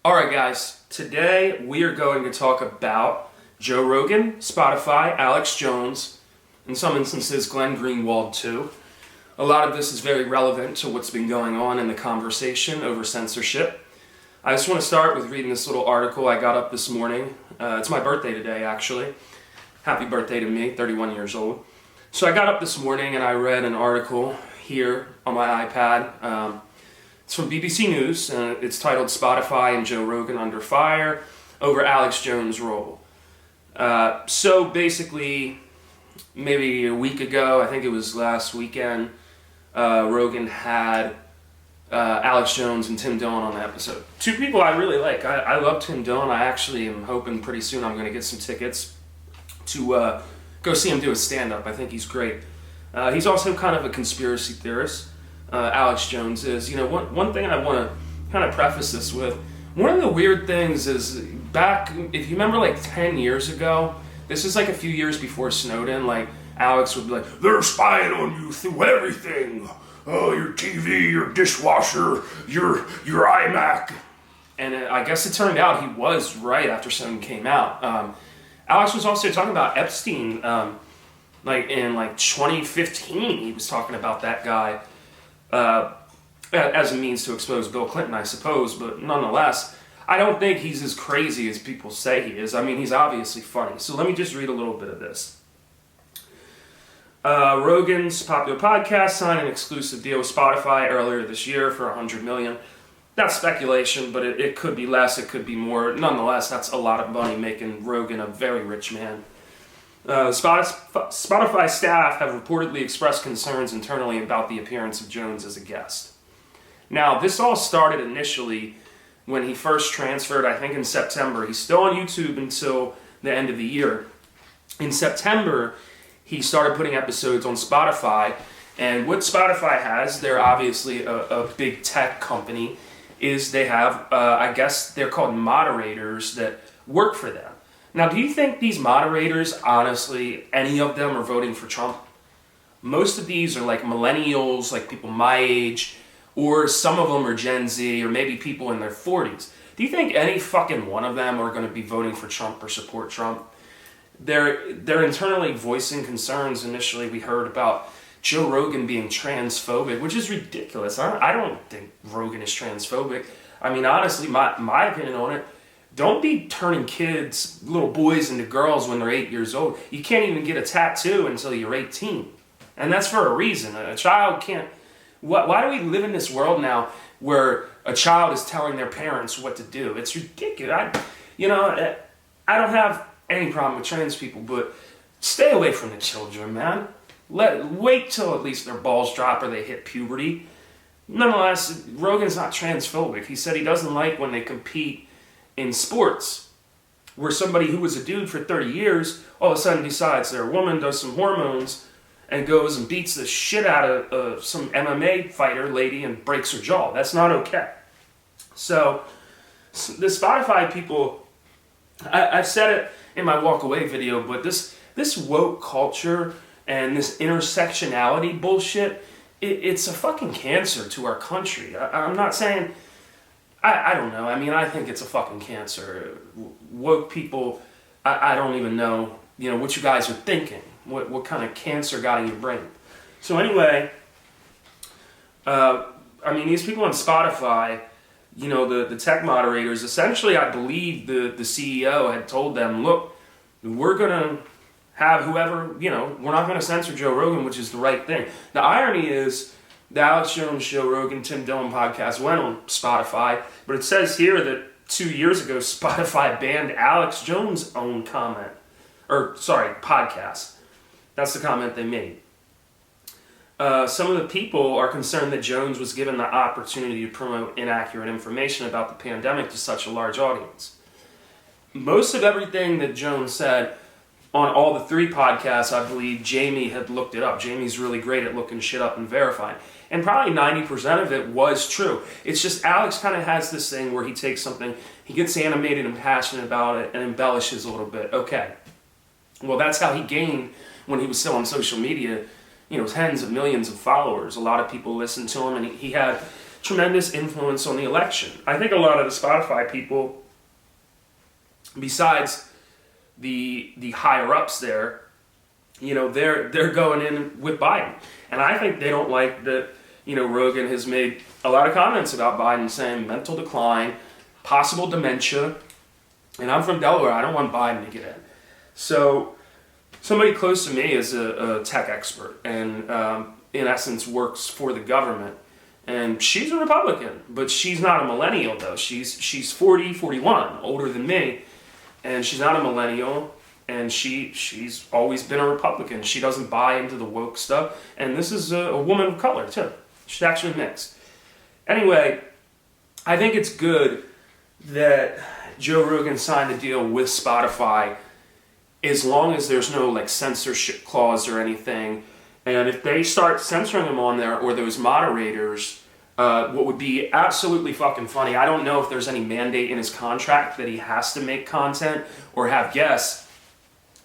Alright guys, today we are going to talk about Joe Rogan, Spotify, Alex Jones, in some instances Glenn Greenwald too. A lot of this is very relevant to what's been going on in the conversation over censorship. I just want to start with reading this little article I got up this morning. It's my birthday today actually. Happy birthday to me, 31 years old. So I got up this morning and I read an article here on my iPad. It's from BBC News, and it's titled Spotify and Joe Rogan Under Fire Over Alex Jones' Role. So basically, maybe a week ago, I think it was last weekend, Rogan had Alex Jones and Tim Dillon on the episode. Two people I really like. I love Tim Dillon. I actually am hoping pretty soon I'm going to get some tickets to go see him do a stand-up. I think he's great. He's also kind of a conspiracy theorist. Alex Jones is. You know, one thing I want to kind of preface this with, one of the weird things is back, if you remember like 10 years ago, this is like a few years before Snowden, like Alex would be like, they're spying on you through everything. Oh, your TV, your dishwasher, your iMac. And I guess it turned out he was right after Snowden came out. Alex was also talking about Epstein, like in like 2015, he was talking about that guy. As a means to expose Bill Clinton, I suppose, but nonetheless, I don't think he's as crazy as people say he is. I mean, he's obviously funny. So let me just read a little bit of this. Rogan's popular podcast signed an exclusive deal with Spotify earlier this year for $100 million. That's speculation, but it could be less, it could be more. Nonetheless, that's a lot of money, making Rogan a very rich man. Spotify staff have reportedly expressed concerns internally about the appearance of Jones as a guest. Now, this all started initially when he first transferred, I think in September. He's still on YouTube until the end of the year. In September, he started putting episodes on Spotify, and what Spotify has, they're obviously a big tech company, is they have, I guess they're called moderators that work for them. Now, do you think these moderators, honestly, any of them are voting for Trump? Most of these are like millennials, like people my age, or some of them are Gen Z, or maybe people in their 40s. Do you think any fucking one of them are going to be voting for Trump or support Trump? They're internally voicing concerns. Initially, we heard about Joe Rogan being transphobic, which is ridiculous. I don't think Rogan is transphobic. I mean, honestly, my opinion on it, don't be turning kids, little boys, into girls when they're 8 years old. You can't even get a tattoo until you're 18. And that's for a reason. A child can't... Why do we live in this world now where a child is telling their parents what to do? It's ridiculous. I don't have any problem with trans people, but stay away from the children, man. Wait till at least their balls drop or they hit puberty. Nonetheless, Rogan's not transphobic. He said he doesn't like when they compete in sports, where somebody who was a dude for 30 years all of a sudden decides they're a woman, does some hormones, and goes and beats the shit out of some MMA fighter lady and breaks her jaw. That's not okay. So the Spotify people, I've said it in my walk away video, but this woke culture and this intersectionality bullshit, it's a fucking cancer to our country. I'm not saying... I don't know. I mean, I think it's a fucking cancer. Woke people, I don't even know, what you guys are thinking. What kind of cancer got in your brain. So anyway, these people on Spotify, the tech moderators, essentially I believe the CEO had told them, look, we're going to have whoever, we're not going to censor Joe Rogan, which is the right thing. The irony is, the Alex Jones, Joe Rogan, Tim Dillon podcast went on Spotify, but it says here that 2 years ago, Spotify banned Alex Jones' own podcast. That's the comment they made. Some of the people are concerned that Jones was given the opportunity to promote inaccurate information about the pandemic to such a large audience. Most of everything that Jones said on all the three podcasts, I believe Jamie had looked it up. Jamie's really great at looking shit up and verifying. And probably 90% of it was true. It's just Alex kind of has this thing where he takes something, he gets animated and passionate about it and embellishes a little bit. Okay. Well, that's how he gained, when he was still on social media, tens of millions of followers. A lot of people listened to him, and he had tremendous influence on the election. I think a lot of the Spotify people, besides the higher ups there, you know, they're going in with Biden. And I think they don't like that, you know, Rogan has made a lot of comments about Biden saying mental decline, possible dementia. And I'm from Delaware, I don't want Biden to get in. So somebody close to me is a tech expert and in essence works for the government. And she's a Republican, but she's not a millennial though. She's 40, 41, older than me. And she's not a millennial. And she's always been a Republican. She doesn't buy into the woke stuff. And this is a woman of color, too. She's actually mixed. Anyway, I think it's good that Joe Rogan signed a deal with Spotify as long as there's no, like, censorship clause or anything. And if they start censoring him on there, or those moderators, what would be absolutely fucking funny, I don't know if there's any mandate in his contract that he has to make content or have guests.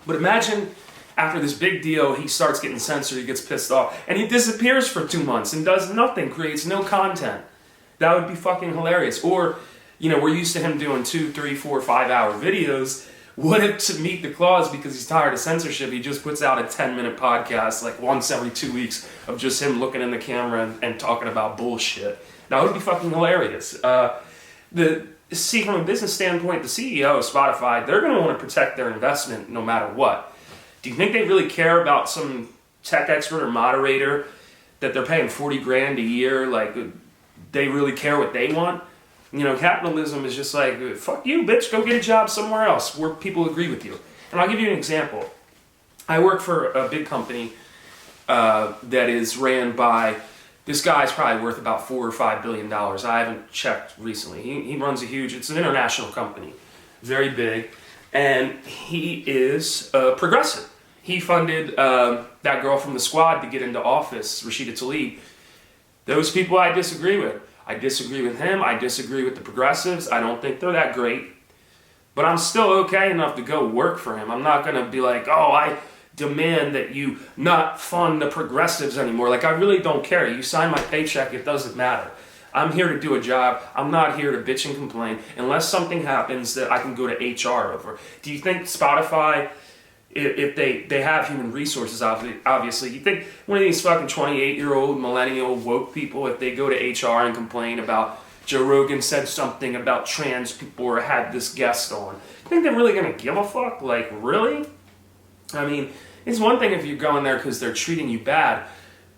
But imagine after this big deal, he starts getting censored, he gets pissed off, and he disappears for 2 months and does nothing, creates no content. That would be fucking hilarious. Or, you know, we're used to him doing 2, 3, 4, 5-hour videos. What if, to meet the clause, because he's tired of censorship, he just puts out a 10-minute podcast like once every 2 weeks of just him looking in the camera and talking about bullshit. That would be fucking hilarious. See, from a business standpoint, the CEO of Spotify, they're going to want to protect their investment no matter what. Do you think they really care about some tech expert or moderator that they're paying $40,000 a year? Like, they really care what they want? You know, capitalism is just like, fuck you, bitch, go get a job somewhere else where people agree with you. And I'll give you an example. I work for a big company that is ran by... This guy's probably worth about $4 or $5 billion. I haven't checked recently. He runs it's an international company, very big, and he is progressive. He funded that girl from The Squad to get into office, Rashida Tlaib. Those people I disagree with. I disagree with him. I disagree with the progressives. I don't think they're that great. But I'm still okay enough to go work for him. I'm not going to be like, oh, I demand that you not fund the progressives anymore. Like, I really don't care. You sign my paycheck, it doesn't matter. I'm here to do a job. I'm not here to bitch and complain unless something happens that I can go to HR over. Do you think Spotify, if they have human resources, obviously, you think one of these fucking 28-year-old millennial woke people, if they go to HR and complain about Joe Rogan said something about trans people or had this guest on, you think they're really going to give a fuck? Like, really? I mean, it's one thing if you're going there because they're treating you bad,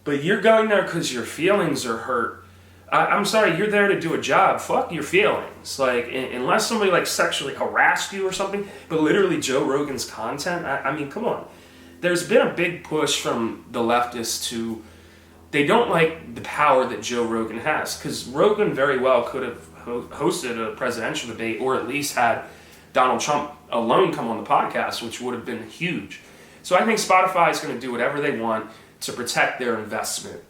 but you're going there because your feelings are hurt. I'm sorry, you're there to do a job. Fuck your feelings. Like, unless somebody like sexually harassed you or something, but literally Joe Rogan's content, I mean, come on. There's been a big push from the leftists to, they don't like the power that Joe Rogan has, because Rogan very well could have hosted a presidential debate or at least had Donald Trump alone come on the podcast, which would have been huge. So I think Spotify is going to do whatever they want to protect their investment.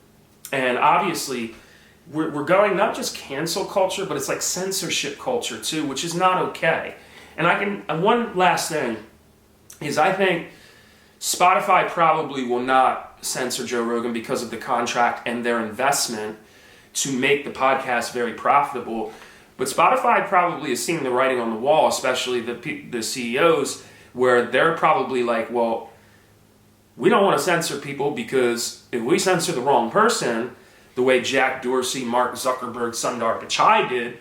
And obviously, we're going not just cancel culture, but it's like censorship culture too, which is not okay. And one last thing is I think Spotify probably will not censor Joe Rogan because of the contract and their investment to make the podcast very profitable. But Spotify probably is seeing the writing on the wall, especially the CEOs, where they're probably like, well, we don't want to censor people because if we censor the wrong person, the way Jack Dorsey, Mark Zuckerberg, Sundar Pichai did,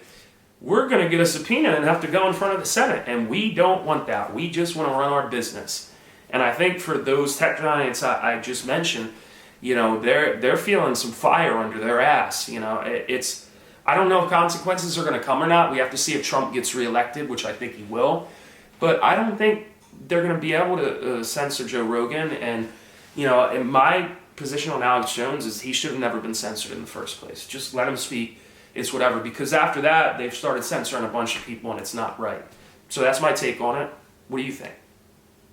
we're going to get a subpoena and have to go in front of the Senate. And we don't want that. We just want to run our business. And I think for those tech giants I just mentioned, you know, they're feeling some fire under their ass. You know, I don't know if consequences are going to come or not. We have to see if Trump gets reelected, which I think he will. But I don't think they're going to be able to censor Joe Rogan. And, you know, in my position on Alex Jones is he should have never been censored in the first place. Just let him speak. It's whatever. Because after that, they've started censoring a bunch of people, and it's not right. So that's my take on it. What do you think?